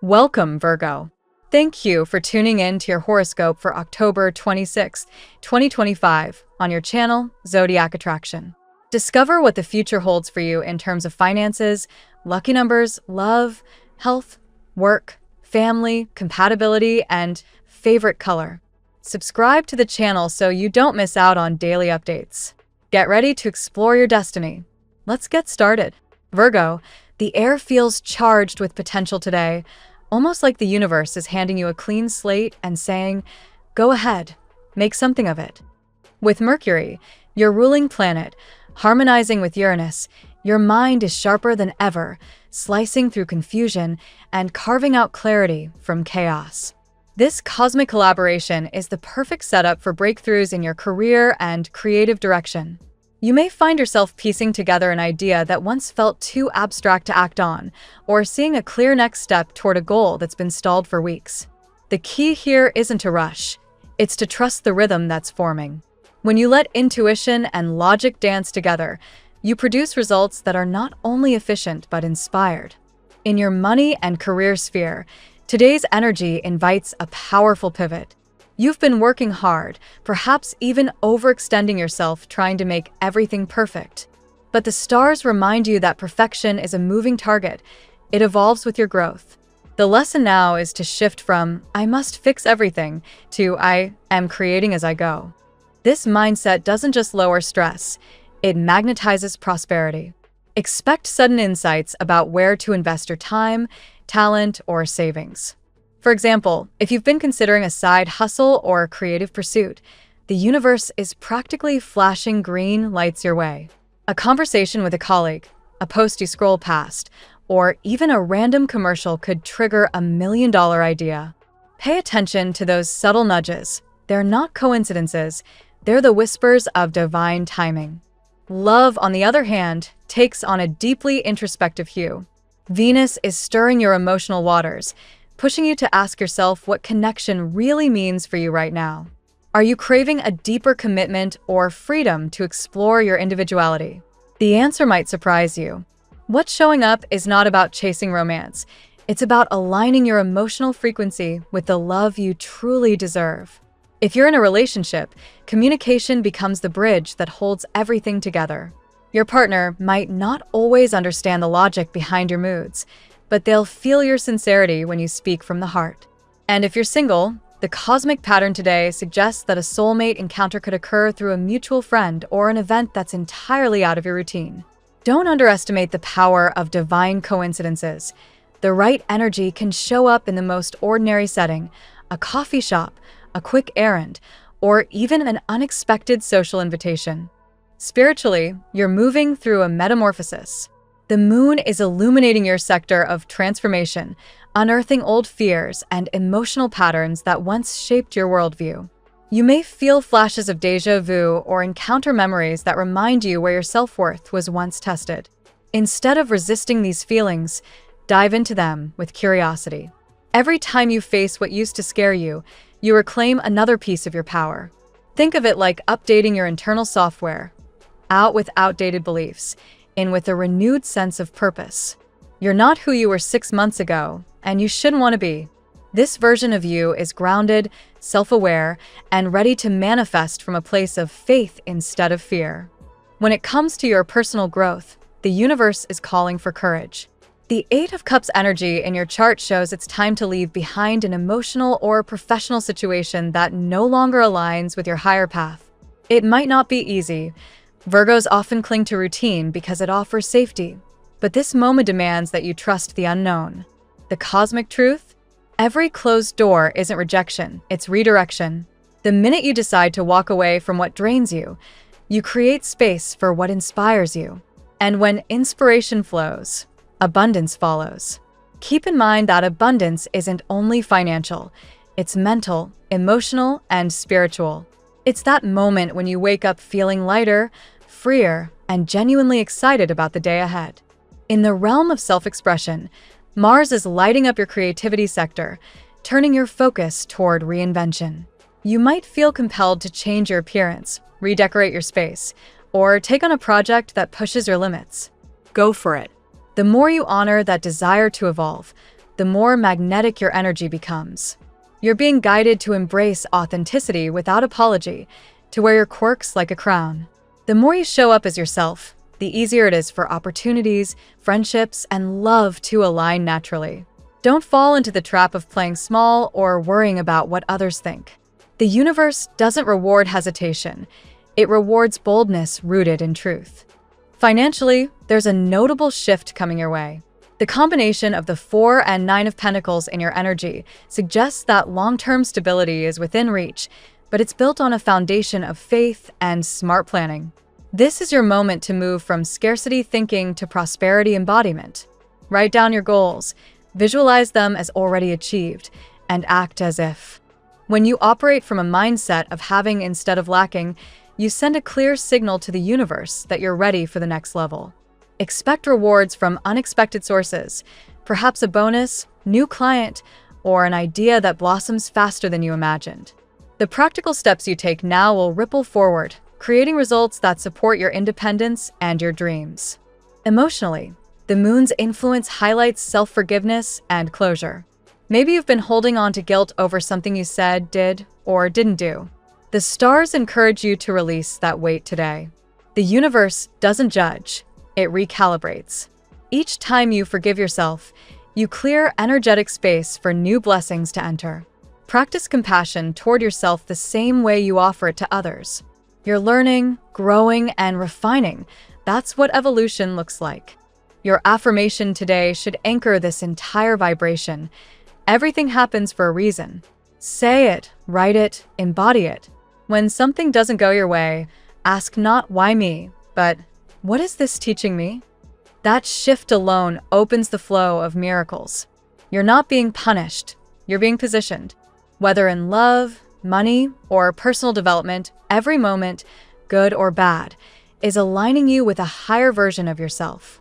Welcome, Virgo. Thank you for tuning in to your horoscope for October 26, 2025, on your channel, Zodiac Attraction. Discover what the future holds for you in terms of finances, lucky numbers, love, health, work, family, compatibility, and favorite color. Subscribe to the channel so you don't miss out on daily updates. Get ready to explore your destiny. Let's get started. Virgo, the air feels charged with potential today, almost like the universe is handing you a clean slate and saying, go ahead, make something of it. With Mercury, your ruling planet, harmonizing with Uranus, your mind is sharper than ever, slicing through confusion and carving out clarity from chaos. This cosmic collaboration is the perfect setup for breakthroughs in your career and creative direction. You may find yourself piecing together an idea that once felt too abstract to act on, or seeing a clear next step toward a goal that's been stalled for weeks. The key here isn't to rush, it's to trust the rhythm that's forming. When you let intuition and logic dance together, you produce results that are not only efficient but inspired. In your money and career sphere, today's energy invites a powerful pivot. You've been working hard, perhaps even overextending yourself trying to make everything perfect. But the stars remind you that perfection is a moving target. It evolves with your growth. The lesson now is to shift from, I must fix everything, to I am creating as I go. This mindset doesn't just lower stress, it magnetizes prosperity. Expect sudden insights about where to invest your time, talent, or savings. For example, if you've been considering a side hustle or a creative pursuit, the universe is practically flashing green lights your way. A conversation with a colleague, a post you scroll past, or even a random commercial could trigger a $1 million idea. Pay attention to those subtle nudges. They're not coincidences, they're the whispers of divine timing. Love, on the other hand, takes on a deeply introspective hue. Venus is stirring your emotional waters, pushing you to ask yourself what connection really means for you right now. Are you craving a deeper commitment or freedom to explore your individuality? The answer might surprise you. What's showing up is not about chasing romance. It's about aligning your emotional frequency with the love you truly deserve. If you're in a relationship, communication becomes the bridge that holds everything together. Your partner might not always understand the logic behind your moods, but they'll feel your sincerity when you speak from the heart. And if you're single, the cosmic pattern today suggests that a soulmate encounter could occur through a mutual friend or an event that's entirely out of your routine. Don't underestimate the power of divine coincidences. The right energy can show up in the most ordinary setting, a coffee shop, a quick errand, or even an unexpected social invitation. Spiritually, you're moving through a metamorphosis. The moon is illuminating your sector of transformation, unearthing old fears and emotional patterns that once shaped your worldview. You may feel flashes of déjà vu or encounter memories that remind you where your self-worth was once tested. Instead of resisting these feelings, dive into them with curiosity. Every time you face what used to scare you, you reclaim another piece of your power. Think of it like updating your internal software, out with outdated beliefs, in with a renewed sense of purpose. You're not who you were 6 months ago, and you shouldn't want to be. This version of you is grounded, self-aware, and ready to manifest from a place of faith instead of fear. When it comes to your personal growth, the universe is calling for courage. The 8 of Cups energy in your chart shows it's time to leave behind an emotional or professional situation that no longer aligns with your higher path. It might not be easy. Virgos often cling to routine because it offers safety, but this moment demands that you trust the unknown. The cosmic truth? Every closed door isn't rejection, it's redirection. The minute you decide to walk away from what drains you, you create space for what inspires you. And when inspiration flows, abundance follows. Keep in mind that abundance isn't only financial, it's mental, emotional, and spiritual. It's that moment when you wake up feeling lighter, freer, and genuinely excited about the day ahead. In the realm of self-expression, Mars is lighting up your creativity sector, turning your focus toward reinvention. You might feel compelled to change your appearance, redecorate your space, or take on a project that pushes your limits. Go for it. The more you honor that desire to evolve, the more magnetic your energy becomes. You're being guided to embrace authenticity without apology, to wear your quirks like a crown. The more you show up as yourself, the easier it is for opportunities, friendships, and love to align naturally. Don't fall into the trap of playing small or worrying about what others think. The universe doesn't reward hesitation. It rewards boldness rooted in truth. Financially, there's a notable shift coming your way. The combination of the 4 and 9 of Pentacles in your energy suggests that long-term stability is within reach, but it's built on a foundation of faith and smart planning. This is your moment to move from scarcity thinking to prosperity embodiment. Write down your goals, visualize them as already achieved, and act as if. When you operate from a mindset of having instead of lacking, you send a clear signal to the universe that you're ready for the next level. Expect rewards from unexpected sources, perhaps a bonus, new client, or an idea that blossoms faster than you imagined. The practical steps you take now will ripple forward, creating results that support your independence and your dreams. Emotionally, the moon's influence highlights self-forgiveness and closure. Maybe you've been holding on to guilt over something you said, did, or didn't do. The stars encourage you to release that weight today. The universe doesn't judge, it recalibrates. Each time you forgive yourself, you clear energetic space for new blessings to enter. Practice compassion toward yourself the same way you offer it to others. You're learning, growing, and refining. That's what evolution looks like. Your affirmation today should anchor this entire vibration. Everything happens for a reason. Say it, write it, embody it. When something doesn't go your way, ask not why me, but what is this teaching me? That shift alone opens the flow of miracles. You're not being punished, you're being positioned. Whether in love, money, or personal development, every moment, good or bad, is aligning you with a higher version of yourself.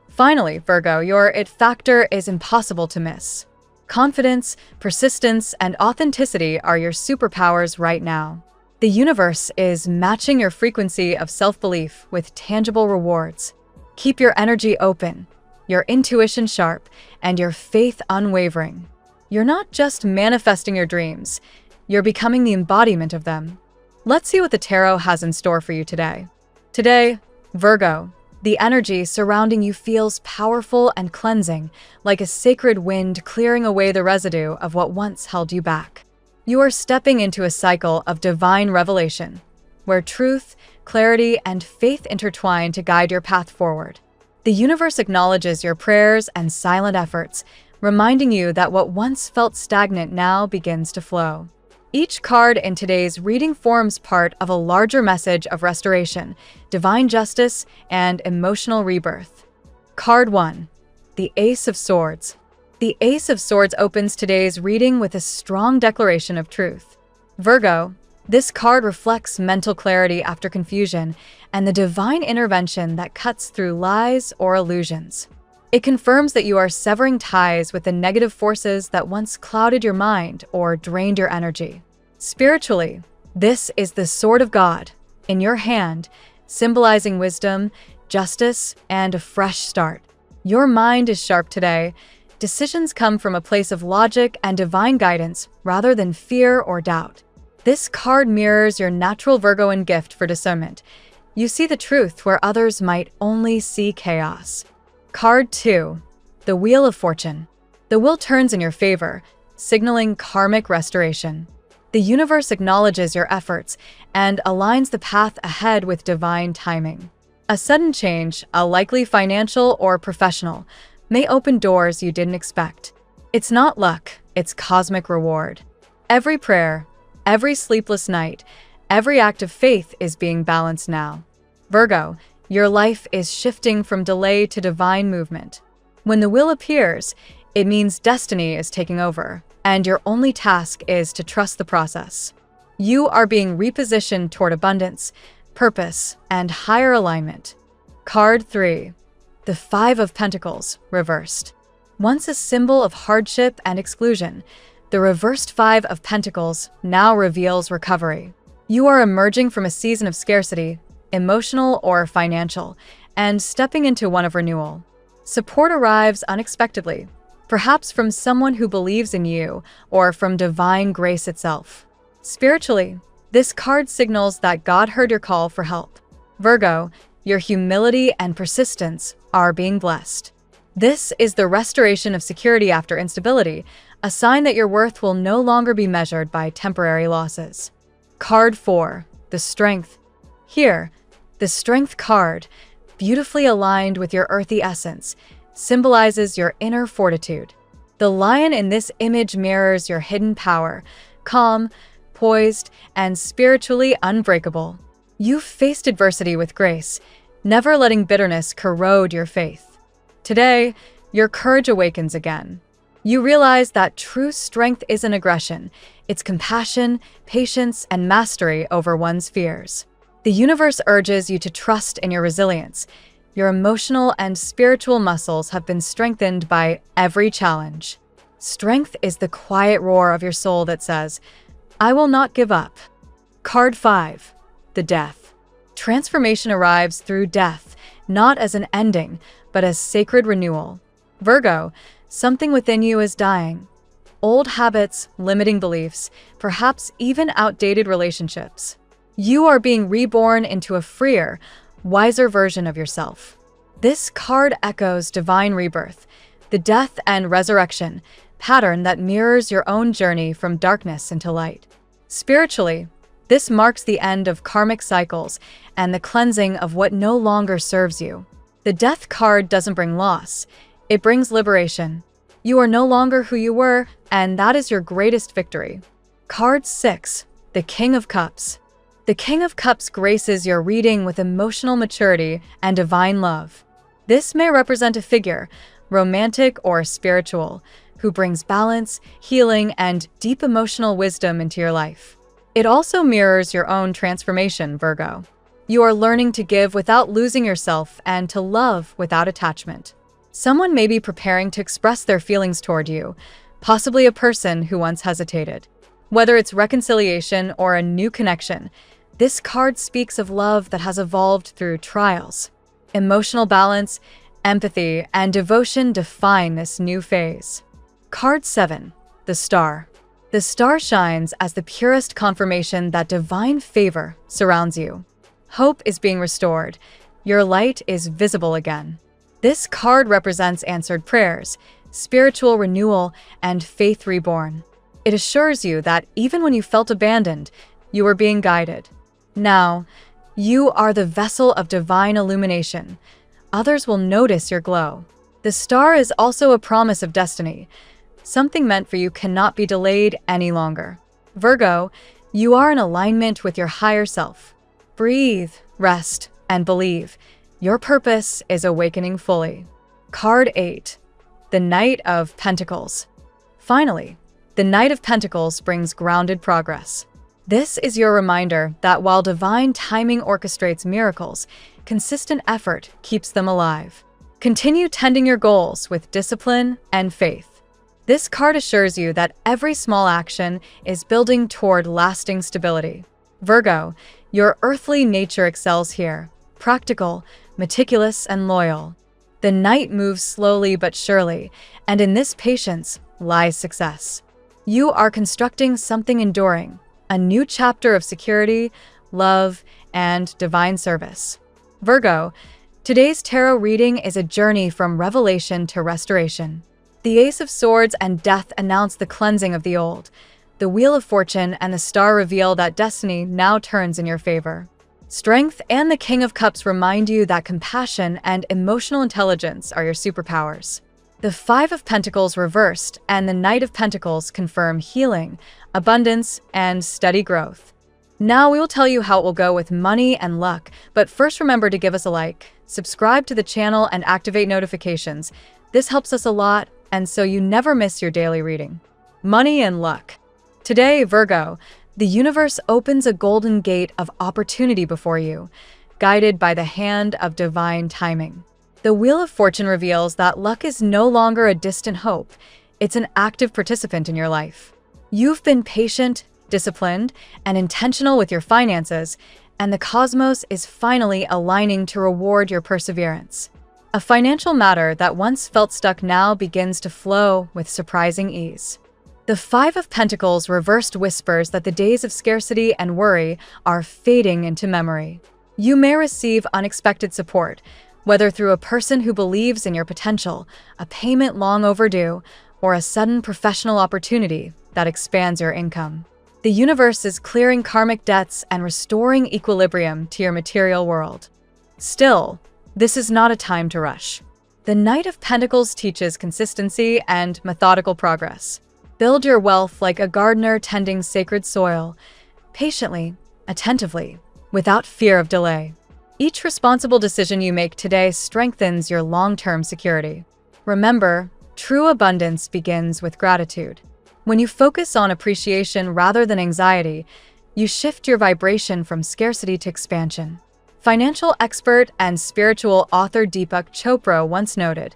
Finally, Virgo, your it factor is impossible to miss. Confidence, persistence, and authenticity are your superpowers right now. The universe is matching your frequency of self-belief with tangible rewards. Keep your energy open, your intuition sharp, and your faith unwavering. You're not just manifesting your dreams, you're becoming the embodiment of them. Let's see what the tarot has in store for you today. Today, Virgo, the energy surrounding you feels powerful and cleansing, like a sacred wind clearing away the residue of what once held you back. You are stepping into a cycle of divine revelation, where truth, clarity, and faith intertwine to guide your path forward. The universe acknowledges your prayers and silent efforts, reminding you that what once felt stagnant now begins to flow. Each card in today's reading forms part of a larger message of restoration, divine justice, and emotional rebirth. Card 1. The Ace of Swords. The Ace of Swords opens today's reading with a strong declaration of truth. Virgo, this card reflects mental clarity after confusion and the divine intervention that cuts through lies or illusions. It confirms that you are severing ties with the negative forces that once clouded your mind or drained your energy. Spiritually, this is the Sword of God in your hand, symbolizing wisdom, justice, and a fresh start. Your mind is sharp today. Decisions come from a place of logic and divine guidance rather than fear or doubt. This card mirrors your natural Virgoan gift for discernment. You see the truth where others might only see chaos. Card 2. The Wheel of Fortune. The wheel turns in your favor, signaling karmic restoration. The universe acknowledges your efforts and aligns the path ahead with divine timing. A sudden change, a likely financial or professional, may open doors you didn't expect. It's not luck, it's cosmic reward. Every prayer, every sleepless night, every act of faith is being balanced now. Virgo, your life is shifting from delay to divine movement. When the wheel appears, it means destiny is taking over, and your only task is to trust the process. You are being repositioned toward abundance, purpose, and higher alignment. Card 3. The Five of Pentacles, reversed. Once a symbol of hardship and exclusion, the reversed Five of Pentacles now reveals recovery. You are emerging from a season of scarcity, emotional or financial, and stepping into one of renewal. Support arrives unexpectedly. perhaps from someone who believes in you or from divine grace itself. Spiritually, this card signals that God heard your call for help. Virgo, your humility and persistence are being blessed. This is the restoration of security after instability, a sign that your worth will no longer be measured by temporary losses. Card 4, the Strength. Here, the Strength card, beautifully aligned with your earthy essence, symbolizes your inner fortitude. The lion in this image mirrors your hidden power, calm, poised, and spiritually unbreakable. You've faced adversity with grace, never letting bitterness corrode your faith. Today, your courage awakens again. You realize that true strength isn't aggression, it's compassion, patience, and mastery over one's fears. The universe urges you to trust in your resilience. Your emotional and spiritual muscles have been strengthened by every challenge. Strength is the quiet roar of your soul that says, "I will not give up." Card 5, the Death. Transformation arrives through death, not as an ending, but as sacred renewal. Virgo, something within you is dying. Old habits, limiting beliefs, perhaps even outdated relationships. You are being reborn into a freer, wiser version of yourself. This card echoes divine rebirth, the death and resurrection pattern that mirrors your own journey from darkness into light. Spiritually, this marks the end of karmic cycles and the cleansing of what no longer serves you. The Death card doesn't bring loss, it brings liberation. You are no longer who you were, and that is your greatest victory. Card 6, the King of Cups. The King of Cups graces your reading with emotional maturity and divine love. This may represent a figure, romantic or spiritual, who brings balance, healing, and deep emotional wisdom into your life. It also mirrors your own transformation, Virgo. You are learning to give without losing yourself and to love without attachment. Someone may be preparing to express their feelings toward you, possibly a person who once hesitated. Whether it's reconciliation or a new connection, this card speaks of love that has evolved through trials. Emotional balance, empathy, and devotion define this new phase. Card 7, the Star. The star shines as the purest confirmation that divine favor surrounds you. Hope is being restored. Your light is visible again. This card represents answered prayers, spiritual renewal, and faith reborn. It assures you that even when you felt abandoned, you are being guided. Now, you are the vessel of divine illumination. Others will notice your glow. The star is also a promise of destiny. Something meant for you cannot be delayed any longer. Virgo, you are in alignment with your higher self. Breathe, rest, and believe. Your purpose is awakening fully. Card 8, the Knight of Pentacles. Finally, the Knight of Pentacles brings grounded progress. This is your reminder that while divine timing orchestrates miracles, consistent effort keeps them alive. Continue tending your goals with discipline and faith. This card assures you that every small action is building toward lasting stability. Virgo, your earthly nature excels here, practical, meticulous, and loyal. The Knight moves slowly but surely, and in this patience lies success. You are constructing something enduring, a new chapter of security, love, and divine service. Virgo, today's tarot reading is a journey from revelation to restoration. The Ace of Swords and Death announce the cleansing of the old. The Wheel of Fortune and the Star reveal that destiny now turns in your favor. Strength and the King of Cups remind you that compassion and emotional intelligence are your superpowers. The Five of Pentacles reversed and the Knight of Pentacles confirm healing, abundance, and steady growth. Now we will tell you how it will go with money and luck, but first remember to give us a like, subscribe to the channel, and activate notifications. This helps us a lot, and so you never miss your daily reading. Money and luck. Today, Virgo, the universe opens a golden gate of opportunity before you, guided by the hand of divine timing. The Wheel of Fortune reveals that luck is no longer a distant hope, it's an active participant in your life. You've been patient, disciplined, and intentional with your finances, and the cosmos is finally aligning to reward your perseverance. A financial matter that once felt stuck now begins to flow with surprising ease. The Five of Pentacles reversed whispers that the days of scarcity and worry are fading into memory. You may receive unexpected support, whether through a person who believes in your potential, a payment long overdue, or a sudden professional opportunity that expands your income. The universe is clearing karmic debts and restoring equilibrium to your material world. Still, this is not a time to rush. The Knight of Pentacles teaches consistency and methodical progress. Build your wealth like a gardener tending sacred soil, patiently, attentively, without fear of delay. Each responsible decision you make today strengthens your long-term security. Remember, true abundance begins with gratitude. When you focus on appreciation rather than anxiety, you shift your vibration from scarcity to expansion. Financial expert and spiritual author Deepak Chopra once noted,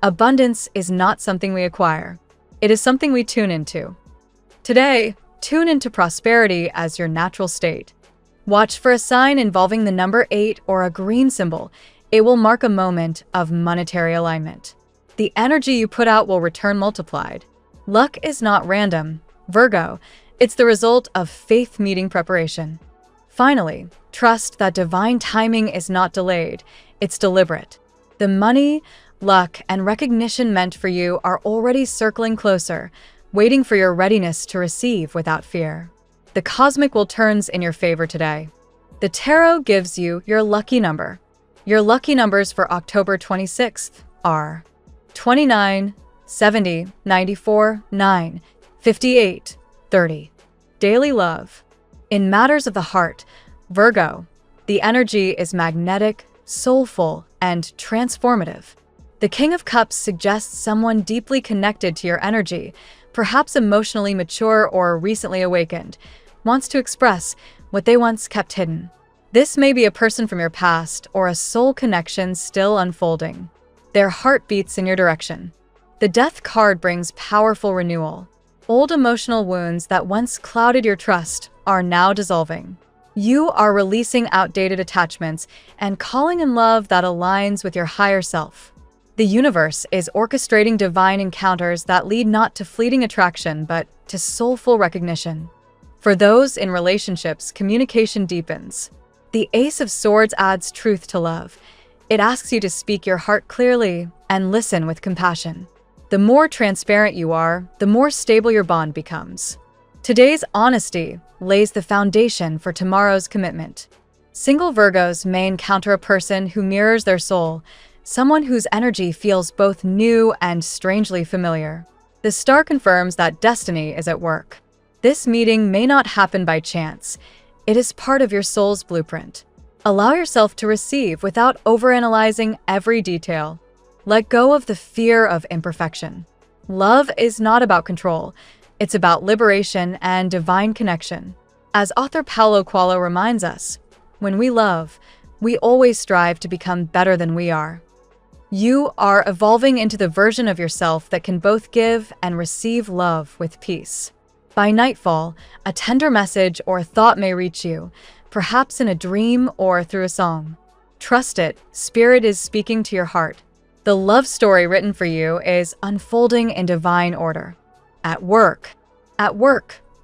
"Abundance is not something we acquire. It is something we tune into." Today, tune into prosperity as your natural state. Watch for a sign involving the number 8 or a green symbol. It will mark a moment of monetary alignment. The energy you put out will return multiplied. Luck is not random, Virgo. It's the result of faith meeting preparation. Finally, trust that divine timing is not delayed, it's deliberate. The money, luck, and recognition meant for you are already circling closer, waiting for your readiness to receive without fear. The cosmic will turns in your favor today. The tarot gives you your lucky number. Your lucky numbers for October 26th are 29, 70, 94, 9, 58, 30. Daily love. In matters of the heart, Virgo, the energy is magnetic, soulful, and transformative. The King of Cups suggests someone deeply connected to your energy, perhaps emotionally mature or recently awakened, wants to express what they once kept hidden. This may be a person from your past or a soul connection still unfolding. Their heart beats in your direction. The Death card brings powerful renewal. Old emotional wounds that once clouded your trust are now dissolving. You are releasing outdated attachments and calling in love that aligns with your higher self. The universe is orchestrating divine encounters that lead not to fleeting attraction but to soulful recognition. For those in relationships, communication deepens. The Ace of Swords adds truth to love. It asks you to speak your heart clearly and listen with compassion. The more transparent you are, the more stable your bond becomes. Today's honesty lays the foundation for tomorrow's commitment. Single Virgos may encounter a person who mirrors their soul, someone whose energy feels both new and strangely familiar. The star confirms that destiny is at work. This meeting may not happen by chance. It is part of your soul's blueprint. Allow yourself to receive without overanalyzing every detail. Let go of the fear of imperfection. Love is not about control. It's about liberation and divine connection. As author Paulo Coelho reminds us, when we love, we always strive to become better than we are. You are evolving into the version of yourself that can both give and receive love with peace. By nightfall, a tender message or thought may reach you, perhaps in a dream or through a song. Trust it, Spirit is speaking to your heart. The love story written for you is unfolding in divine order. At work,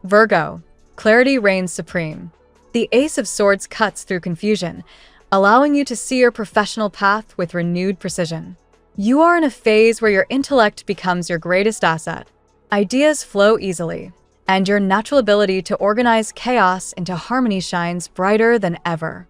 Virgo, clarity reigns supreme. The Ace of Swords cuts through confusion, allowing you to see your professional path with renewed precision. You are in a phase where your intellect becomes your greatest asset. Ideas flow easily, and your natural ability to organize chaos into harmony shines brighter than ever.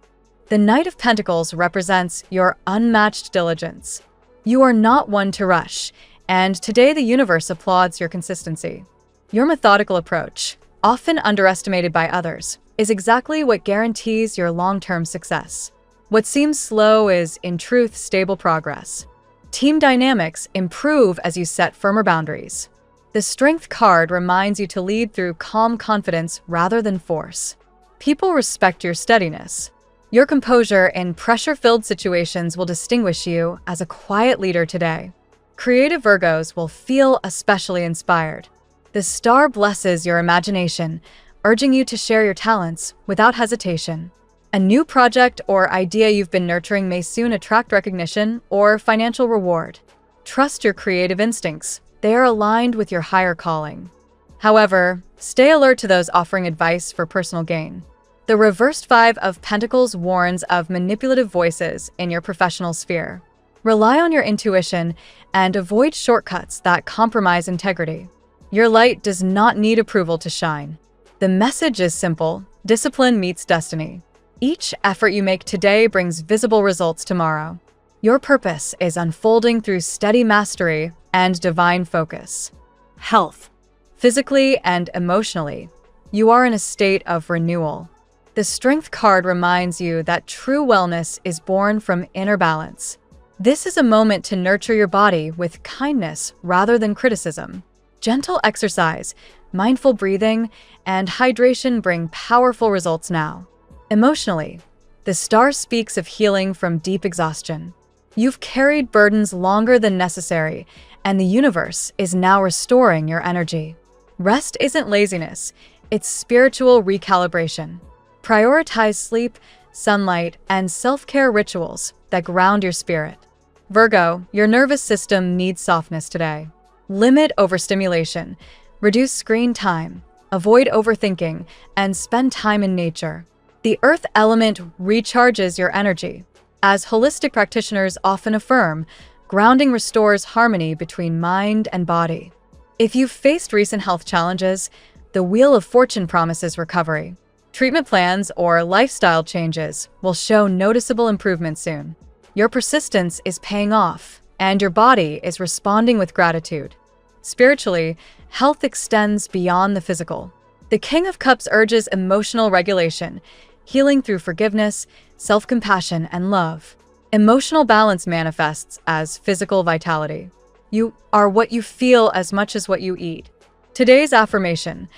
The Knight of Pentacles represents your unmatched diligence. You are not one to rush, and today the universe applauds your consistency. Your methodical approach, often underestimated by others, is exactly what guarantees your long-term success. What seems slow is, in truth, stable progress. Team dynamics improve as you set firmer boundaries. The Strength card reminds you to lead through calm confidence rather than force. People respect your steadiness. Your composure in pressure-filled situations will distinguish you as a quiet leader today. Creative Virgos will feel especially inspired. The star blesses your imagination, urging you to share your talents without hesitation. A new project or idea you've been nurturing may soon attract recognition or financial reward. Trust your creative instincts. They are aligned with your higher calling. However, stay alert to those offering advice for personal gain. The reversed Five of Pentacles warns of manipulative voices in your professional sphere. Rely on your intuition and avoid shortcuts that compromise integrity. Your light does not need approval to shine. The message is simple: discipline meets destiny. Each effort you make today brings visible results tomorrow. Your purpose is unfolding through steady mastery and divine focus. Health. Physically and emotionally, you are in a state of renewal. The Strength card reminds you that true wellness is born from inner balance. This is a moment to nurture your body with kindness rather than criticism. Gentle exercise, mindful breathing, and hydration bring powerful results now. Emotionally, the star speaks of healing from deep exhaustion. You've carried burdens longer than necessary, and the universe is now restoring your energy. Rest isn't laziness, it's spiritual recalibration. Prioritize sleep, sunlight, and self-care rituals that ground your spirit. Virgo, your nervous system needs softness today. Limit overstimulation, reduce screen time, avoid overthinking, and spend time in nature. The earth element recharges your energy. As holistic practitioners often affirm, grounding restores harmony between mind and body. If you've faced recent health challenges, the Wheel of Fortune promises recovery. Treatment plans or lifestyle changes will show noticeable improvement soon. Your persistence is paying off, and your body is responding with gratitude. Spiritually, health extends beyond the physical. The King of Cups urges emotional regulation, healing through forgiveness, self-compassion, and love. Emotional balance manifests as physical vitality. You are what you feel as much as what you eat. Today's affirmation: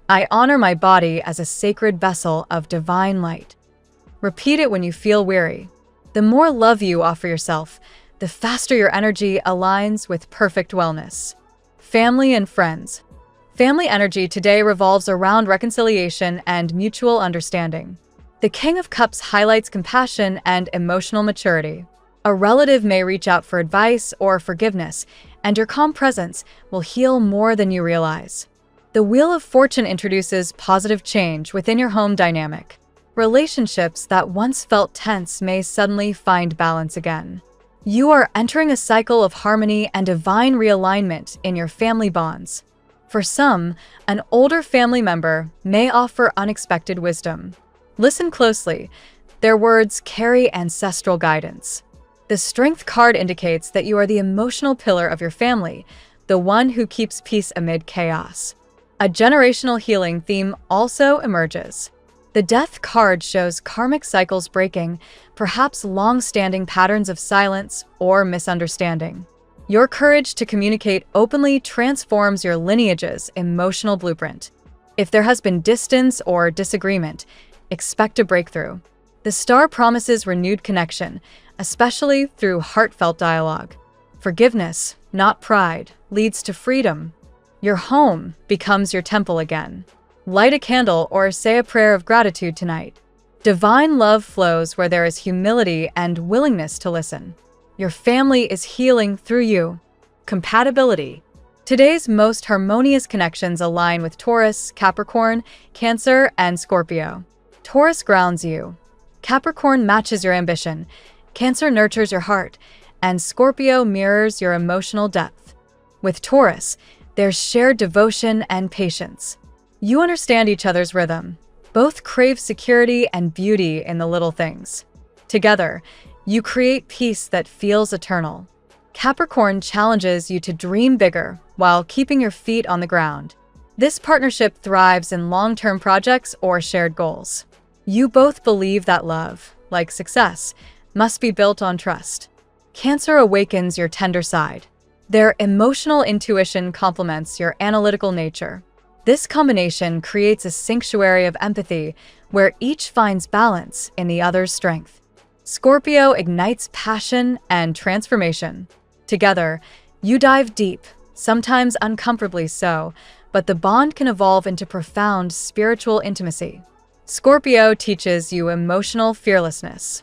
I honor my body as a sacred vessel of divine light. Repeat it when you feel weary. The more love you offer yourself, the faster your energy aligns with perfect wellness. Family and friends. Family energy today revolves around reconciliation and mutual understanding. The King of Cups highlights compassion and emotional maturity. A relative may reach out for advice or forgiveness, and your calm presence will heal more than you realize. The Wheel of Fortune introduces positive change within your home dynamic. Relationships that once felt tense may suddenly find balance again. You are entering a cycle of harmony and divine realignment in your family bonds. For some, an older family member may offer unexpected wisdom. Listen closely. Their words carry ancestral guidance. The Strength card indicates that you are the emotional pillar of your family, the one who keeps peace amid chaos. A generational healing theme also emerges. The Death card shows karmic cycles breaking, perhaps long-standing patterns of silence or misunderstanding. Your courage to communicate openly transforms your lineage's emotional blueprint. If there has been distance or disagreement, expect a breakthrough. The star promises renewed connection, especially through heartfelt dialogue. Forgiveness, not pride, leads to freedom. Your home becomes your temple again. Light a candle or say a prayer of gratitude tonight. Divine love flows where there is humility and willingness to listen. Your family is healing through you. Compatibility. Today's most harmonious connections align with Taurus, Capricorn, Cancer, and Scorpio. Taurus grounds you. Capricorn matches your ambition. Cancer nurtures your heart, and Scorpio mirrors your emotional depth. With Taurus, there's shared devotion and patience. You understand each other's rhythm. Both crave security and beauty in the little things. Together, you create peace that feels eternal. Capricorn challenges you to dream bigger while keeping your feet on the ground. This partnership thrives in long-term projects or shared goals. You both believe that love, like success, must be built on trust. Cancer awakens your tender side. Their emotional intuition complements your analytical nature. This combination creates a sanctuary of empathy where each finds balance in the other's strength. Scorpio ignites passion and transformation. Together, you dive deep, sometimes uncomfortably so, but the bond can evolve into profound spiritual intimacy. Scorpio teaches you emotional fearlessness.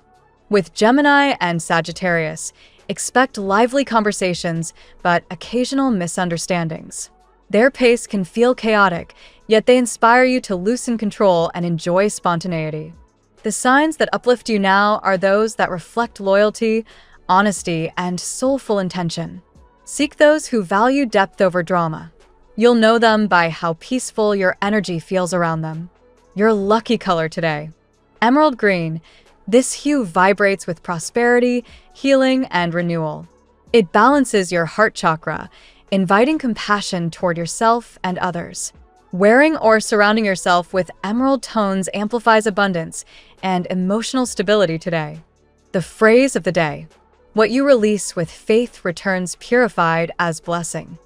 With Gemini and Sagittarius, expect lively conversations but occasional misunderstandings. Their pace can feel chaotic, yet they inspire you to loosen control and enjoy spontaneity. The signs that uplift you now are those that reflect loyalty, honesty, and soulful intention. Seek those who value depth over drama. You'll know them by how peaceful your energy feels around them. Your lucky color today: emerald green. This hue vibrates with prosperity, healing, and renewal. It balances your heart chakra, inviting compassion toward yourself and others. Wearing or surrounding yourself with emerald tones amplifies abundance and emotional stability today. The phrase of the day: what you release with faith returns purified as blessing.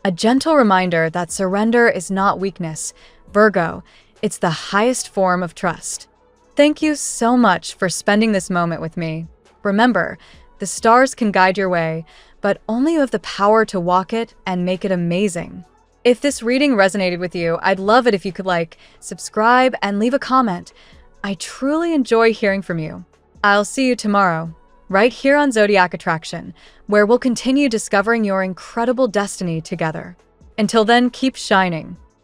A gentle reminder that surrender is not weakness. Virgo, it's the highest form of trust. Thank you so much for spending this moment with me. Remember, the stars can guide your way, but only you have the power to walk it and make it amazing. If this reading resonated with you, I'd love it if you could subscribe, and leave a comment. I truly enjoy hearing from you. I'll see you tomorrow, right here on Zodiac Attraction, where we'll continue discovering your incredible destiny together. Until then, keep shining.